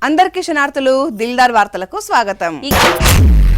అందరికీ శనార్థులు దిల్దార్ వార్తలకు స్వాగతం.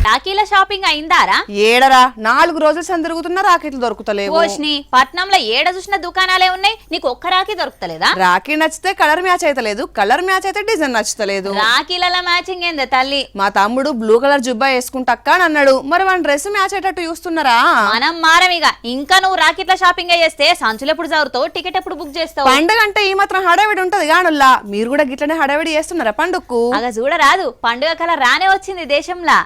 రాఖీల షాపింగ్ అయిందారా? ఏడరా 4 రోజులు సందరుగుతున్న రాఖీలు దొరుకుతలేవు. ఓష్ని పట్నంలో ఏడ చూసిన దుకాణాలే ఉన్నాయి, నీకు ఒక్క రాఖీ దొరుకుతలేదా? రాఖీ నచ్చితే కలర్ మ్యాచ్ అయితలేదు, కలర్ మ్యాచ్ అయితే డిజైన్ నచ్చలేదు. రాఖీల మ్యాచింగ్ ఏందే తల్లి? మా తమ్ముడు బ్లూ కలర్ జుబ్బా వేసుకుంటక్క అని అన్నాడు. మరి వాడి డ్రెస్ మ్యాచ్ అయ్యేటట్టు చూస్తున్నారా? మనం మారమిగా. ఇంకా నువ్వు రాఖీల షాపింగ్ చేస్తే సంచులు ఎప్పుడు చదువుతావు, టికెట్ ఎప్పుడు బుక్ చేస్తావు? పండుగ అంటే ఈ మాత్రం హడావిడి ఉంటది గానుల్లా. మీరు కూడా గిట్లనే హడావిడి చేస్తున్నారా పండుగకు? అగ చూడరాదు, పండుగ కల రానే వచ్చింది దేశంలా.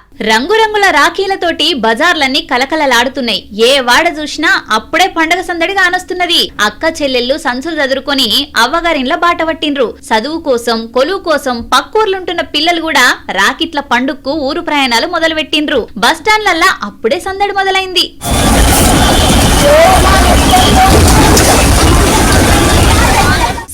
రంగురంగుల రాఖీలతోటి బజార్లన్నీ కలకలలాడుతున్నాయి. ఏ వాడ చూసినా అప్పుడే పండుగ సందడిగా ఆనొస్తున్నది. అక్క చెల్లెళ్ళు సంచులు చదురుకొని అవ్వగారిండ్ల బాట పట్టిండ్రు. చదువు కోసం, కొలువు కోసం పక్కూర్లుంటున్న పిల్లలు కూడా రాకిట్ల పండుగకు ఊరు ప్రయాణాలు మొదలు పెట్టిండ్రు. బస్టాండ్లల్లా అప్పుడే సందడి మొదలైంది.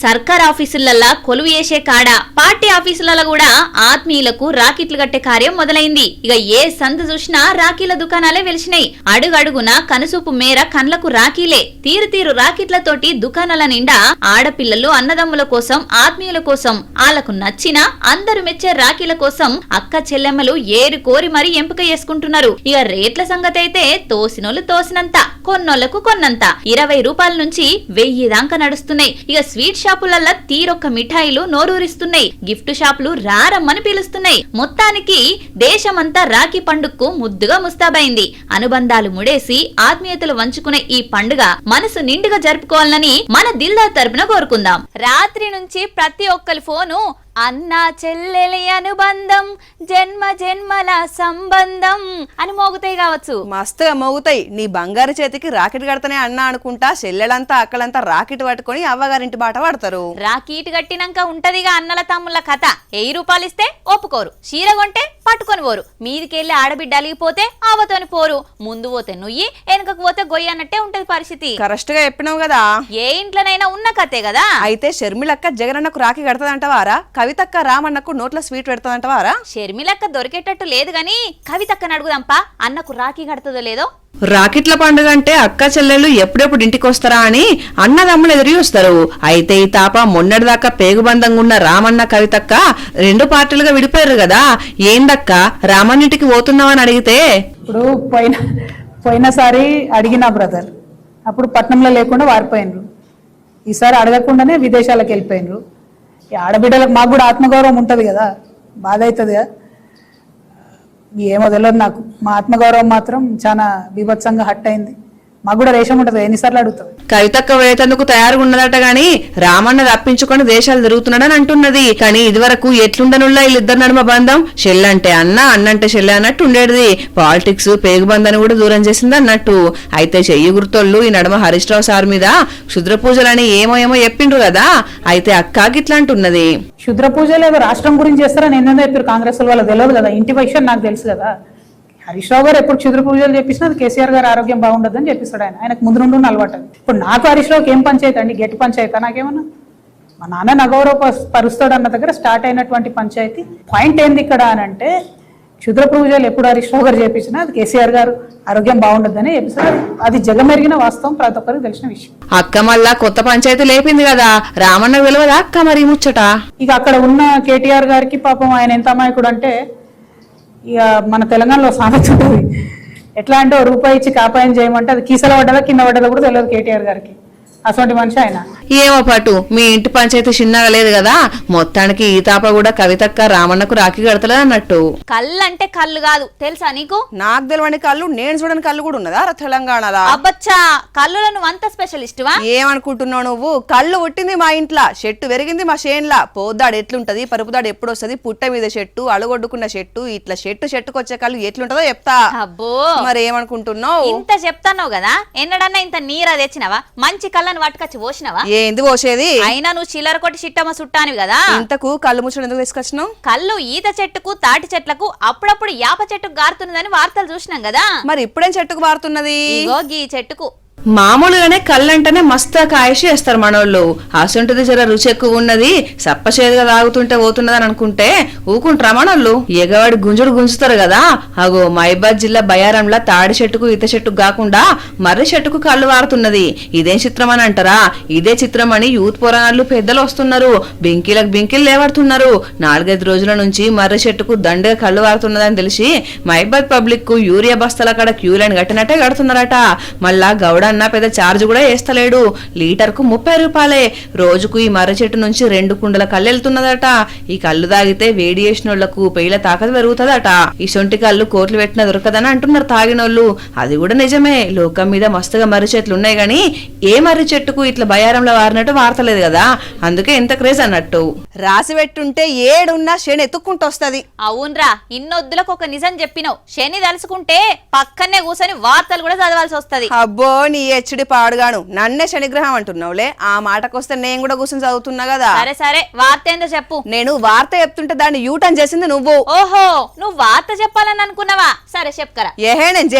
సర్కార్ ఆఫీసులల్లా కొలువు చేసే కాడ, పార్టీ ఆఫీసులలో కూడా ఆత్మీయులకు రాకెట్లు కట్టే కార్యం మొదలైంది. ఇక ఏ సందు చూసినా రాఖీల దుకాణాలే వెలిసినాయి. అడుగడుగున కనుసూపు మేర కండ్లకు రాఖీలే. తీరు తీరు రాకెట్లతోటి దుకాణాల నిండా ఆడపిల్లలు అన్నదమ్ముల కోసం, ఆత్మీయుల కోసం, ఆళ్లకు నచ్చిన అందరు మెచ్చే రాఖీల కోసం అక్క చెల్లెమ్మలు ఏరి కోరి మరీ ఎంపిక చేసుకుంటున్నారు. ఇక రేట్ల సంగతి అయితే తోసినోళ్ళు తోసినంత, కొన్నోళ్లకు కొన్నంత. 20 రూపాయల నుంచి 1000 దాకా నడుస్తున్నాయి. ఇక స్వీట్ షాపులల్లా తీరొక్క మిఠాయిలు నోరూరిస్తున్నాయి. గిఫ్ట్ షాపులు రారమ్మని పిలుస్తున్నాయి. మొత్తానికి దేశమంతా రాఖీ పండుగకు ముద్దుగా ముస్తాబైంది. అనుబంధాలు ముడేసి ఆత్మీయతలు వంచుకునే ఈ పండుగ మనసు నిండుగా జరుపుకోవాలని మన దిల్దార్ తరపున కోరుకుందాం. రాత్రి నుంచి ప్రతి ఒక్కరి ఫోను అన్నా చెల్లెలి అనుబంధం, జన్మ జన్మల సంబంధం అని మోగుతాయి కావచ్చు. మస్తుగా మోగుతాయి. నీ బంగారు చేతికి రాకెట్ కడతనే అన్నా అనుకుంటా చెల్లెలంతా అక్కలంతా రాకెట్ పట్టుకొని అవ్వగారింటి బాట పడతారు. రాకీట్ కట్టినాక ఉంటదిగా అన్నల తమ్ముళ్ళ కథ. 1000 రూపాయలు ఇస్తే ఒప్పుకోరు, చీర కొంటే పట్టుకొని పోరు, మీదికెళ్లి ఆడబిడ్డ అలిగిపోతే ఆవతోని పోరు, ముందు పోతే నుయ్యి వెనకకు పోతే గొయ్యి అన్నట్టే ఉంటది పరిస్థితి. కరెక్ట్ గా చెప్పినావు కదా. ఏ ఇంట్లోనైనా ఉన్న కథే కదా. అయితే షర్మిలక్క జగనన్నకు రాఖీ కడతదంటవారా? కవితక్క రామన్నకు నోట్ల స్వీట్ పెడతాదంటవారా? షర్మిలక్క దొరికేటట్టు లేదు గాని కవితక్కని అడుగుదాంపా, అన్నకు రాఖీ కడతదో లేదో. రాకెట్ల పండుగ అంటే అక్క చెల్లెళ్ళు ఎప్పుడెప్పుడు ఇంటికి వస్తారా అని అన్నదమ్ములు ఎదురు చూస్తారు. అయితే ఈ తాప మొన్నటిదాకా పేగుబంధంగా ఉన్న రామన్న కవితక్క 2 పార్టీలుగా విడిపోయారు కదా. ఏందక్క రామన్నింటికి పోతున్నావని అడిగితే, ఇప్పుడు పోయినసారి అడిగిన బ్రదర్ అప్పుడు పట్నంలో లేకుండా వారిపోయినరు, ఈసారి అడగకుండానే విదేశాలకు వెళ్ళిపోయినరు. ఆడబిడ్డలకు మాకు కూడా ఆత్మగౌరవం ఉంటుంది కదా, బాధ అవుతుంది కదా. ఏమో తెలియదు నాకు, మా ఆత్మగౌరవం మాత్రం చాలా బీభత్సంగా హట్ అయింది. మాకు కూడా రేషం ఉంటుంది, ఎన్నిసార్లు అడుగుతుంది. కవితక్క వేతందుకు తయారుగా ఉన్నదట గాని రామన్న తప్పించుకొని దేశాలు తిరుగుతున్నాడని అంటున్నది. కానీ ఇదివరకు ఎట్లుండనుల్లా వీళ్ళిద్దరు నడుమ బంధం, చెల్లంటే అన్న, అన్నంటే చెల్లె అన్నట్టు ఉండేది. పాలిటిక్స్ పేగుబంధాన్ని కూడా దూరం చేసింది అన్నట్టు. అయితే చెయ్యి గుర్తోళ్ళు ఈ నడుమ హరీష్ రావు సార్ మీద క్షుద్ర పూజలని ఏమో చెప్పిండ్రు కదా. అయితే అక్కకి ఇట్లా అంటున్నది. క్షుద్ర పూజలు ఏదో రాష్ట్రం గురించి చేస్తారని ఎన్నో చెప్పారు కాంగ్రెస్ వాళ్ళకి తెలియదు కదా. ఇంటి విషయం నాకు తెలుసు కదా. హరీష్ రావు గారు ఎప్పుడు క్షుద్ర పూజలు చెప్పినా అది కేసీఆర్ గారు ఆరోగ్యం బాగుండదని చెప్పిస్తాడు. ఆయనకు ముందు నుండి అలవాటు. ఇప్పుడు నాకు హరీష్ రావుకి ఏం పంచాయతీ అండి? గట్టి పంచాయతీ నాకేమన్నా? మా నాన్న నగౌరవ పరుస్తాడు అన్న దగ్గర స్టార్ట్ అయినటువంటి పంచాయతీ. పాయింట్ ఏంది ఇక్కడ అని అంటే, క్షుద్ర పూజలు ఎప్పుడు హరీష్ రావు గారు చేపించినా అది కేసీఆర్ గారు ఆరోగ్యం బాగుండదని చెప్పిస్తారు. అది జగమెరిగిన వాస్తవం, ప్రతి ఒక్కరికి తెలిసిన విషయం. అక్క మళ్ళా కొత్త పంచాయతీ లేపింది కదా, రామన్న విలువదా అక్క మరి ముచ్చట? ఇక అక్కడ ఉన్న కేటీఆర్ గారికి పాపం ఆయన ఎంత అమాయకుడు అంటే, ఇక మన తెలంగాణలో సామెత ఉంటుంది, ఎట్లా అంటే రూపాయి ఇచ్చి కాపాయం చేయమంటే అది కీసల పడ్డదా కింద పడ్డదా కూడా తెలియదు కేటీఆర్ గారికి. అటువంటి మనిషి ఆయన. ఏమో పాటు మీ ఇంటి పంచాయతీ చిన్నగా లేదు కదా. మొత్తానికి ఈ తాప కూడా కవితక్క రామన్నకు రాఖీ కడతలేదు అన్నట్టు. కళ్ళు అంటే కళ్ళు కాదు తెలుసా నీకు? నాకు తెలియని కళ్ళు, నేను చూడని కళ్ళు కూడా ఉన్నదా తెలంగాణలో? అబ్బచ్చా, కళ్ళులో నువ్వు అంత స్పెషలిస్టువా? ఏమనుకుంటున్నావు నువ్వు? కళ్ళు పుట్టింది మా ఇంట్లో, చెట్టు పెరిగింది మా చేన్లా. పోద్దాడు ఎట్లుంటది, పరుపుదాడు ఎప్పుడు వస్తుంది, పుట్ట మీద చెట్టు, అడుగొడ్డుకున్న చెట్టు, ఇట్లా చెట్టుకు వచ్చే కళ్ళు ఎట్లుంటదో చెప్తా. అబ్బో, మరి ఏమనుకుంటున్నావు? ఇంత చెప్తాన్నావు కదా, ఎన్నడన్నా ఇంత నీరా తెచ్చినవా? మంచి కళ్ళని పట్టుకొచ్చి పోసినవా? ఏంది పోసేది? అయినా నువ్వు చిల్లర కొట్టి చిట్టమ్మ చుట్టానివి కదా. ఇంతకు కళ్ళు ముచ్చడం ఎందుకు తీసుకొచ్చినావు? కళ్ళు ఈత చెట్టుకు, తాటి చెట్లకు, అప్పుడప్పుడు యాప చెట్టుకు గారుతున్నదని వార్తలు చూసినాం కదా. మరి ఇప్పుడేం చెట్టుకు బారుతున్నది? ఇగో గీ చెట్టుకు. మామూలుగానే కళ్ళంటేనే మస్తు కాయసి వేస్తారు మనోళ్ళు. అసంటిది జర రుచి ఎక్కువ ఉన్నది సప్పచేదుగా తాగుతుంటే పోతున్నదని అనుకుంటే ఊకుంటారా మనోళ్ళు? ఎగవాడి గుంజుడు గుంజుతారు కదా. అగో మహిబాద్ జిల్లా బయారంలా తాడి చెట్టుకు ఈత చెట్టుకు కాకుండా మర్రి చెట్టుకు కళ్ళు వారుతున్నది. ఇదేం చిత్రం అని అంటారా? ఇదే చిత్రం అని యూత్ పురాణాలు పెద్దలు వస్తున్నారు. బింకీలకు బింకీలు లేవడుతున్నారు. 4-5 రోజుల నుంచి మర్రి చెట్టుకు దండగా కళ్ళు వారుతున్నదని తెలిసి మహిబాద్ పబ్లిక్ కు యూరియా బస్తాల కాడ క్యూ లైన్ కట్టినట్టే కడుతున్నారట. మళ్ళా గౌడ అన్న పెద్ద చార్జ్ కూడా వేస్తలేడు. లీటర్కు 30 రూపాయలే. రోజుకు ఈ మర్రి చెట్టు నుంచి 2 కుండల కళ్ళు వెళ్తున్నదట. ఈ కళ్ళు తాగితే వేడి చేసినోళ్లకు పెయిల తాకత పెరుగుతుందట. ఈ సొంటి కళ్ళు కోట్లు పెట్టిన దొరకదని అంటున్నారు తాగినోళ్ళు. అది కూడా నిజమే. లోకం మీద మస్తుగా మర్రి చెట్లు ఉన్నాయి గాని ఏ మర్రి చెట్టుకు ఇట్లా బయారంలో వారినట్టు వార్తలేదు కదా. అందుకే ఎంత క్రేజ్ అన్నట్టు. రాసి పెట్టుంటే ఏడున్నా శని ఎత్తుక్కుంటూ వస్తది. అవునరా, ఇన్నొద్దులకు ఒక నిజం చెప్పినావు. శని తలుసుకుంటే పక్కనే కూర్చొని వార్తలు కూడా చదవాల్సి వస్తది. అబ్బో నీ హెచ్డి పాడుగాను, నన్నే శనిగ్రహం అంటున్నావులే. ఆ మాటకొస్తే నేను కూడా కూర్చొని చదువుతున్నా కదా. సరే సరే, వార్త ఏందో చెప్పు. నేను వార్త చెప్తుంటే దాన్ని యూటర్న్ చేసింది నువ్వు. ఓహో, నువ్వు వార్త చెప్పాలని అనుకున్నావా? సరే చెప్పరా. ఏహే నేను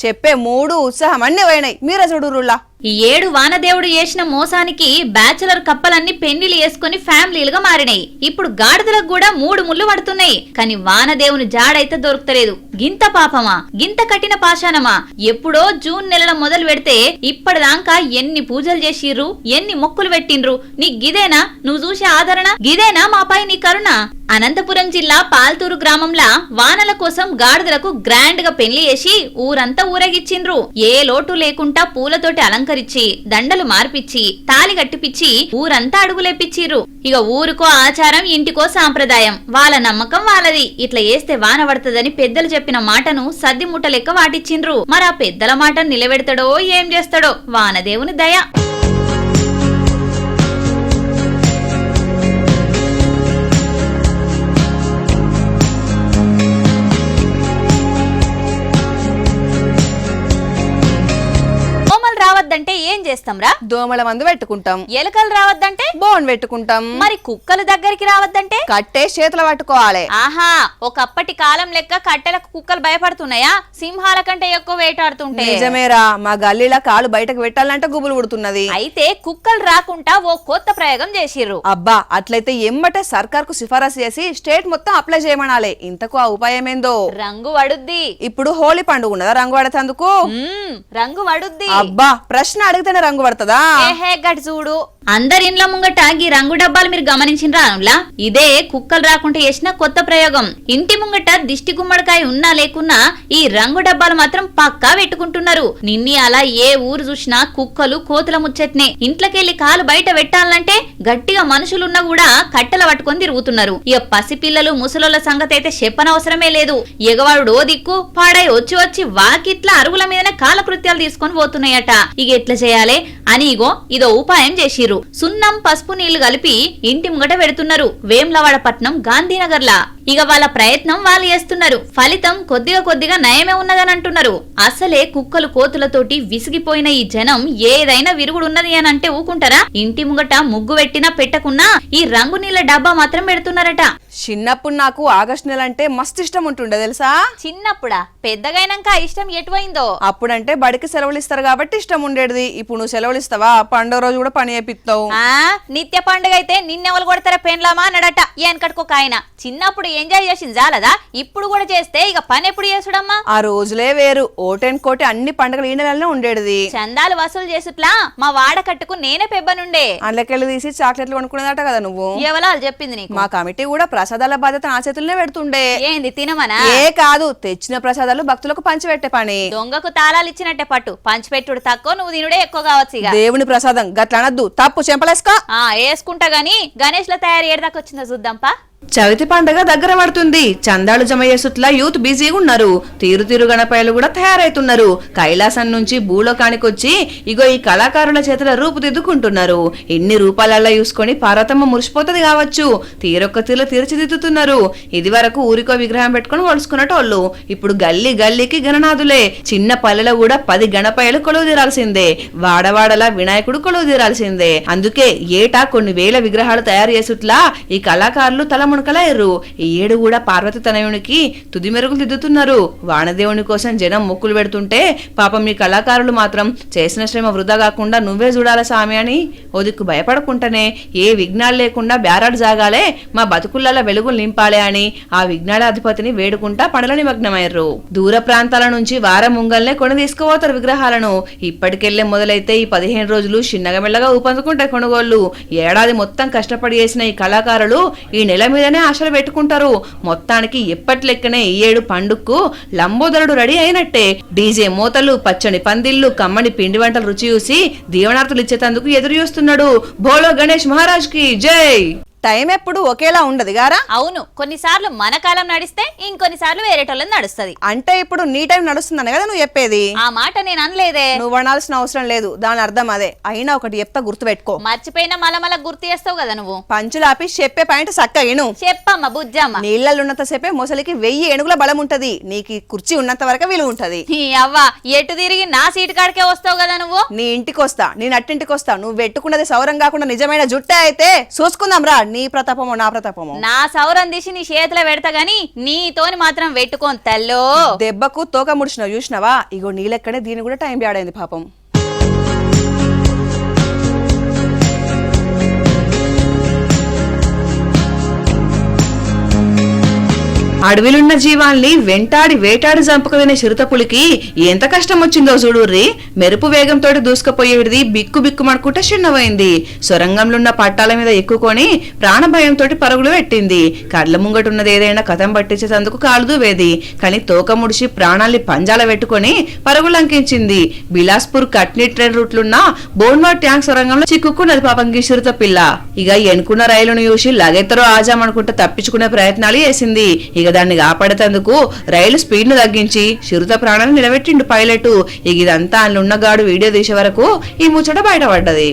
చెప్పే మూడు ఉత్సాహం అన్ని పోయినాయి. మీరే చూడురులా. ఈ 7 వానదేవుడు చేసిన మోసానికి బ్యాచులర్ కప్పలన్నీ పెళ్లిలు వేసుకుని ఫ్యామిలీలుగా మారినాయి. ఇప్పుడు గాడిదలకు కూడా 3 ముళ్ళు పడుతున్నాయి. కానీ వానదేవుని జాడైతే దొరుకుతలేదు. గింత పాపమా, గింత కఠిన పాషాణమా? ఎప్పుడో జూన్ నెలలో మొదలు పెడితే ఇప్పటిదాకా ఎన్ని పూజలు చేసిర్రు, ఎన్ని మొక్కులు పెట్టిండ్రు. నీ గిదేనా నువ్వు చూసే ఆదరణ? గిదేనా మాపై నీ కరుణ? అనంతపురం జిల్లా పాల్తూరు గ్రామంలో వానల కోసం గాడిదలకు గ్రాండ్ గా పెళ్లి చేసి ఊరంతా ఊరేగిచ్చిండ్రు. ఏ లోటు లేకుండా పూలతోటి అలంకరించి దండలు మార్పిచ్చి తాలి కట్టిపిచ్చి ఊరంతా అడుగులేపిచ్చిర్రు. ఇక ఊరుకో ఆచారం, ఇంటికో సాంప్రదాయం. వాళ్ళ నమ్మకం వాళ్ళది. ఇట్లా వేస్తే వాన పడుతుందని పెద్దలు చెప్పిన మాటను సద్ది ముట్ట లెక్క వాటిచ్చిండ్రు. మరి ఆ పెద్దల మాటను నిలబెడతాడో ఏం చేస్తాడో వానదేవుని దయ. రావద్దంటే ఏం చేస్తాంరా? దోమల మందు పెట్టుకుంటాం. ఎలుకలు రావద్దంటే బోన్ పెట్టుకుంటాం. మరి కుక్కలు దగ్గరికి రావద్దంటే కట్టే చేతులు పట్టుకోవాలి. ఆహా, ఒకప్పటి కాలం లెక్క కట్టెలకు కుక్కలు భయపడుతున్నాయా? సింహాల కంటే ఎక్కువ వేటాడుతుంటే. నిజమేరా, మా గల్లీలో కాలు బయటకు పెట్టాలంటే గుబులు పుడుతున్నది. అయితే కుక్కలు రాకుండా ఓ కొత్త ప్రయోగం చేసిర్రు. అబ్బా, అట్లయితే ఎమ్మటే సర్కార్ కు సిఫారసు చేసి స్టేట్ మొత్తం అప్లై చేయమనాలి. ఇంతకు ఆ ఉపాయం ఏందో? రంగు వడుద్ది. ఇప్పుడు హోలీ పండుగ ఉన్నదా రంగు పడేందుకు? రంగు వడుద్ది. అబ్బా, ప్రశ్న అడిగితేనే రంగు పడుతుందా? ఏహే గట్ చూడు. అందరి ఇండ్ల ముంగట ఈ రంగు డబ్బాలు మీరు గమనించిండ్రా? ఇదే కుక్కలు రాకుండా చేసిన కొత్త ప్రయోగం. ఇంటి ముంగట దిష్టి గుమ్మడికాయ ఉన్నా లేకున్నా ఈ రంగు డబ్బాలు మాత్రం పక్కా పెట్టుకుంటున్నారు. నిన్ని అలా ఏ ఊరు చూసినా కుక్కలు కోతుల ముచ్చట్నే. ఇంట్లోకెళ్లి కాలు బయట పెట్టాలంటే గట్టిగా మనుషులున్నా కూడా కట్టెల పట్టుకొని తిరుగుతున్నారు. ఇక పసిపిల్లలు ముసలోళ్ళ సంగతి అయితే చెప్పనవసరమే లేదు. ఎగవాడు ఓ దిక్కు పాడై వచ్చి వాకిట్ల అరుగుల మీదనే కాలకృత్యాలు తీసుకొని పోతున్నాయట. ఇక ఎట్లా చేయాలి అని ఇగో ఇదో ఉపాయం చేసిర్రు. సున్నం పసుపు నీళ్లు కలిపి ఇంటి ముంగట పెడుతున్నారు వేమ్లవాడపట్నం గాంధీనగర్లా. ఇక వాళ్ళ ప్రయత్నం వాళ్ళు చేస్తున్నారు. ఫలితం కొద్దిగా నయమే ఉన్నదని అంటున్నారు. అసలే కుక్కలు కోతులతోటి విసిగిపోయిన ఈ జనం ఏదైనా విరుగుడున్నది అని అంటే ఊకుంటారా? ఇంటి ముంగట ముగ్గు పెట్టినా పెట్టకున్నా ఈ రంగు నీళ్ల డబ్బా మాత్రం పెడుతున్నారట. చిన్నప్పుడు నాకు ఆగస్టు నెల అంటే మస్తు ఇష్టం ఉంటుండే తెలుసా? చిన్నప్పుడా? పెద్దగైనాక ఇష్టం ఎటువైందో? అప్పుడంటే బడికి సెలవులు ఇస్తారు కాబట్టి ఇష్టం ఉండేది. ఇప్పుడు నువ్వు సెలవులు ఇస్తావా? పండుగ రోజు కూడా పని చేపిస్తావు. నిత్య పండుగ అయితే నిన్నెవరు కొడతారా పెండ్లామా అన్నాడట ఏనకట్టుకోక ఆయన. చిన్నప్పుడు ఎంజాయ్ చేసింది చాలదా? ఇప్పుడు కూడా చేస్తే ఇక పని ఎప్పుడు చేసుడమ్మా? ఆ రోజులే వేరు. ఓటెన్ కోటి అన్ని పండుగలు ఈ నెలలోనే ఉండేది. చందాలు వసూలు చేసుట్లా మా వాడ కట్టుకు నేనే పెబ్బనుండే. అందులోకెళ్ళి తీసి చాక్లెట్లు కొనుక్కునేదట కదా నువ్వు. ఎవలాలు చెప్పింది నీకు? మా కమిటీ కూడా ప్రసాదాల బాధ్యత నా చేతుల్నే పెడుతుండే. ఏంది తినమనా? ఏ కాదు, తెచ్చిన ప్రసాదాలు భక్తులకు పంచిపెట్టే పని. దొంగకు తాళాలు ఇచ్చినట్టే పట్టు. పంచిపెట్టుడు తక్కువ, నువ్వు తినుడే ఎక్కువ కావచ్చు. ఇక దేవుని ప్రసాదం గట్లనద్దు, తప్పు చెంపలేసుకో. వేసుకుంటా గాని గణేష్ ల తయారు ఏడదాకా వచ్చిందో చూద్దాంపా. చవితి పండుగ దగ్గర పడుతుంది. చందాలు జమ చేసుట్లా యూత్ బిజీగా ఉన్నారు. తీరు గణపయ్యలు కూడా తయారైతున్నారు. కైలాసం నుంచి భూలోకానికొచ్చి ఇగో ఈ కళాకారుల చేతుల రూపుదిద్దుకుంటున్నారు. ఎన్ని రూపాలల్లా చూసుకొని పార్వతమ్మ మురిసిపోతుంది కావచ్చు. తీరొక్క తీరు తీర్చిదిద్దుతున్నారు. ఇది వరకు ఊరికో విగ్రహం పెట్టుకుని వలుసుకున్నటోళ్ళు ఇప్పుడు గల్లీ గల్లీకి గణనాథులే. చిన్న పల్లెలో కూడా 10 గణపయ్యలు కొలువు తీరాల్సిందే. వాడవాడలా వినాయకుడు కొలువు తీరాల్సిందే. అందుకే ఏటా కొన్ని వేల విగ్రహాలు తయారు చేసుట్లా ఈ కళాకారులు తల మునకలయ్యారు. ఈ ఏడు కూడా పార్వతి తనయునికి తుది మెరుగులు దిద్దుతున్నారు. వానదేవుని కోసం జనం మొక్కులు పెడుతుంటే పాపం మీ కళాకారులు మాత్రం చేసిన శ్రమ వృధా కాకుండా నువ్వే చూడాల సామి అని ఓ దిక్కు భయపడకుండానే ఏ విఘ్నాలు లేకుండా బేరాడు జాగాలే మా బతుకులలో వెలుగులు నింపాలే అని ఆ విఘ్నాల అధిపతిని వేడుకుంటా పనుల నిమగ్నమయ్యారు. దూర ప్రాంతాల నుంచి వారం ముంగల్నే కొని తీసుకుపోతారు విగ్రహాలను. ఇప్పటికెళ్లే మొదలైతే ఈ 15 రోజులు చిన్నగా మెల్లగా ఊపందుకుంటాయి కొనుగోళ్లు. ఏడాది మొత్తం కష్టపడి చేసిన ఈ కళాకారులు ఈ నెల మీదనే ఆశలు పెట్టుకుంటారు. మొత్తానికి ఎప్పటి లెక్కనే ఈ ఏడు పండుగకు లంబోదరుడు రెడీ అయినట్టే. డీజే మోతలు, పచ్చని పందిళ్లు, కమ్మని పిండి వంటలు రుచి చూసి దీవనార్థులు ఇచ్చేందుకు ఎదురు చూస్తున్నాడు. బోలో గణేష్ మహారాజ్ కి జై. టైం ఎప్పుడు ఒకేలా ఉండదు గారా? అవును, కొన్నిసార్లు మన కాలం నడిస్తే ఇంకొన్నిసార్లు వేరేటోళ్ళని నడుస్తుంది. అంటే ఇప్పుడు నీ టైం నడుస్తుందనే కదా నువ్వు చెప్పేది? ఆ మాట నేను అనలేదే. నువ్వు అనాల్సిన అవసరం లేదు, దాని అర్థం అదే. అయినా ఒకటి చెప్తా, గుర్తు పెట్టుకో. మర్చిపోయినా మళ్ళా గుర్తు చేస్తావు కదా నువ్వు. పంచులాపి చెప్పే పాయింట్ సక్క ఇను. చెప్పమ్మ బుజ్జమ్మ. నీళ్ళల్లో ఉన్నంత సేపే మొసలికి 1000 ఏనుగుల బలం ఉంటది. నీకు కుర్చీ ఉన్నంత వరకు విలువ ఉంటది. అవ్వ ఎటు తిరిగి నా సీటు కాడికే వస్తావు కదా నువ్వు. నీ ఇంటికి వస్తా, నేను అట్టింటికి వస్తా. నువ్వు పెట్టుకున్నది సౌరం కాకుండా నిజమైన జుట్టే అయితే చూసుకుందాం రా. నీ ప్రతాపమో నా ప్రతాపమో. నా సౌరం తీసి నీ చేతిలో పెడతా గాని నీతోని మాత్రం పెట్టుకోని తల్లో. దెబ్బకు తోక ముడిచినావు చూసినావా? ఇగో నీలెక్కడే దీని కూడా టైం బ్యాడైంది పాపం. అడవిలున్న జీవాల్ని వెంటాడి వేటాడి చంపుకదినే చిరుతపులికి ఎంత కష్టం వచ్చిందో చూడుర్రి. మెరుపు వేగంతో దూసుకుపోయేది బిక్కు బిక్కుమనుకుంటే చిన్నవైంది. సొరంగంలున్న పట్టాల మీద ఎక్కుకొని ప్రాణభయంతో పరుగులు పెట్టింది. కళ్ళ ముంగటున్నది ఏదైనా కథం పట్టించేందుకు కాలు దూవేది. కానీ తోక ముడిచి ప్రాణాల్ని పంజాల పెట్టుకుని పరుగులంకించింది. బిలాస్పూర్ కట్నీ ట్రైన్ రూట్లున్న బోన్వాడ్ ట్యాంక్ సొరంగంలో చిక్కుకున్నది పాపంకి చిరుత పిల్ల. ఇక ఎన్నుకున్న రైలును చూసి లగెత్తరో ఆజామనుకుంటే తప్పించుకునే ప్రయత్నాలు చేసింది. ఇక దాన్ని కాపాడేందుకు రైలు స్పీడ్ ను తగ్గించి చిరుత ప్రాణాలను నిలబెట్టిండు పైలట్. ఇక ఇదంతా అందున్నగాడు వీడియో తీసే వరకు ఈ ముచ్చట బయటపడ్డది.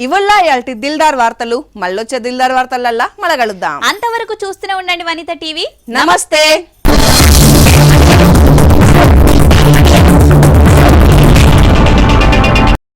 ఇవల్ల ఇయాల్టి దిల్దార్ వార్తలు. మళ్ళొచ్చే దిల్దార్ వార్తలల్లా మళ్ళా కలుద్దాం. అంతవరకు చూస్తూనే ఉండండి వనిత టీవీ. నమస్తే.